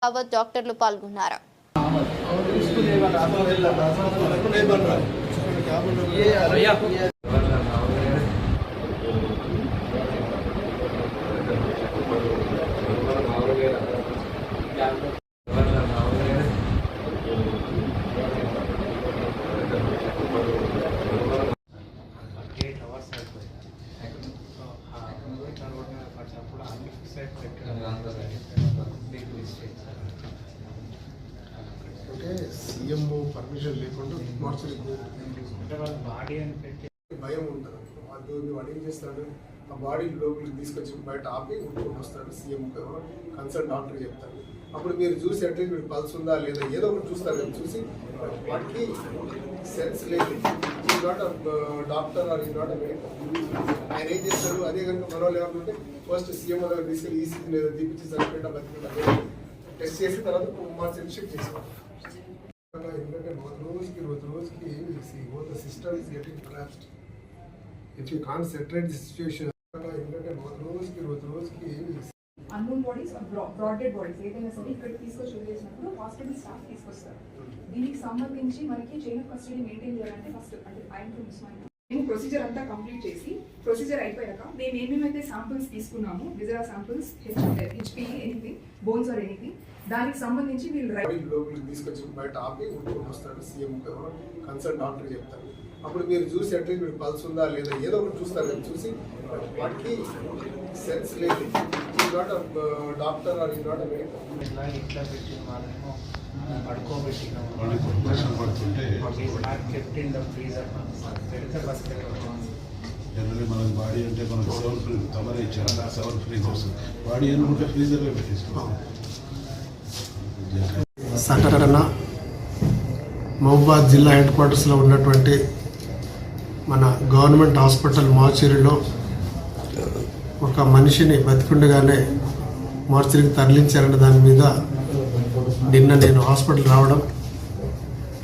డాక్టర్లు పాల్గొన్నారు. CM permission లేకుండా మార్చరీ భయం ఉంటుంది. వాడు ఏం చేస్తాడు, ఆ బాడీ లోపలికి తీసుకొచ్చి బయట ఆపి వస్తాడు. సీఎం కన్సల్ట్ డాక్టర్ చెప్తాడు. అప్పుడు మీరు చూసి అట్లీస్ట్ మీరు పల్స్ ఉందా లేదా ఏదో ఒకటి చూస్తారు కదా. చూసి వాటికి సెన్స్ లేదు, ఈ నాట్ డాక్టర్ ఆర్ ఈ నాట్ ఆయన ఏం చేస్తారు. అదే కనుక మనోళ్ళు ఏమంటుంటే ఫస్ట్ సీఎం దగ్గర తీసుకెళ్ళి ఈసీజీ లేదా తీపిచ్చి చనిపోయినా బతికినా టెస్ట్ చేసిన తర్వాత మార్చి షిఫ్ట్ చేసేవాళ్ళు. ఎందుకంటే రోజుకి the system is getting collapsed. If you can't separate the situation, ఎందుకంటే రోజుకి అన్నోన్ బాడీస్ బ్రాడెడ్ బాడీస్ ఏదైనా సరే ఇక్కడ తీసుకొచ్చి వదిలేసినప్పుడు హాస్పిటల్ స్టాఫ్ తీసుకొస్తారు. దీనికి సంబంధించి మనకి చైన్ ఆఫ్ కస్టడీ మెయింటైన్ చేయాలంటే ఫస్ట్ అంటే మేము ప్రొసీజర్ అంతా కంప్లీట్ చేసి ప్రొసీజర్ అయిపోయాక మేము ఏమేమైతే శాంపుల్స్ తీసుకున్నాము, విజరా samples, HP anything, bones or anything, దానికి సంబంధించి వీళ్ళు లోపలికి తీసుకొచ్చి బయట ఆపి వస్తాడు. సీఎం కన్సల్ట్ డాక్టర్ చెప్తారు. అప్పుడు మీరు చూసి అట్లీస్ట్ మీరు పల్స్ ఉందా లేదా ఏదో ఒకటి చూస్తారు కదా. చూసి వాటికి సెన్స్ లేదు, ఈ నాట్ డాక్టర్ ఆర్ ఈ నాట్ ఇట్లా పెట్టిన వాళ్ళేమో పడుకోబెట్టినాము పెడితే బస్ జనరల్లీ మనకు బాడీ అంటే మనకు కవర్ ఇచ్చారు, 7 ఫ్రీజర్స్ బాడీ అనుకుంటే ఫ్రీజర్లో పెట్టేసుకున్నాం. సంఘటన మహబూబాద్ జిల్లా హెడ్ క్వార్టర్స్లో ఉన్నటువంటి మన గవర్నమెంట్ హాస్పిటల్ మార్చురీలో ఒక మనిషిని బతికుండగానే మార్చురీకి తరలించారన్న దాని మీద నిన్న నేను హాస్పిటల్ రావడం,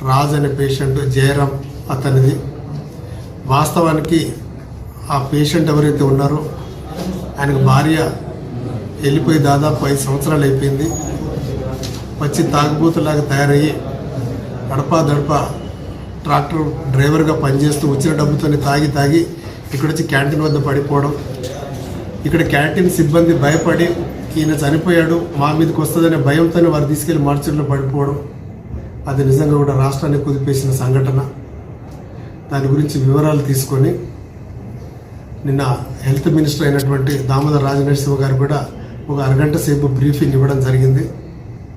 రాజ్ అనే పేషెంట్ జయరాం అతనిది. వాస్తవానికి ఆ పేషెంట్ ఎవరైతే ఉన్నారో ఆయనకు భార్య వెళ్ళిపోయి దాదాపు 5 సంవత్సరాలు అయిపోయింది. వచ్చి తాగుబోతులాగా తయారయ్యి దడప ట్రాక్టర్ డ్రైవర్గా పనిచేస్తూ వచ్చిన డబ్బుతో తాగి ఇక్కడ వచ్చి క్యాంటీన్ వద్ద పడిపోవడం, ఇక్కడ క్యాంటీన్ సిబ్బంది భయపడి ఈయన చనిపోయాడు మా మీదకి వస్తుందనే భయంతోనే వారు తీసుకెళ్లి మార్చురీలో పడిపోవడం, అది నిజంగా కూడా రాష్ట్రాన్ని కుదిపేసిన సంఘటన. దాని గురించి వివరాలు తీసుకొని నిన్న హెల్త్ మినిస్టర్ అయినటువంటి దామోదర్ రాజనరసింహ గారు కూడా ఒక అరగంట సేపు బ్రీఫింగ్ ఇవ్వడం జరిగింది.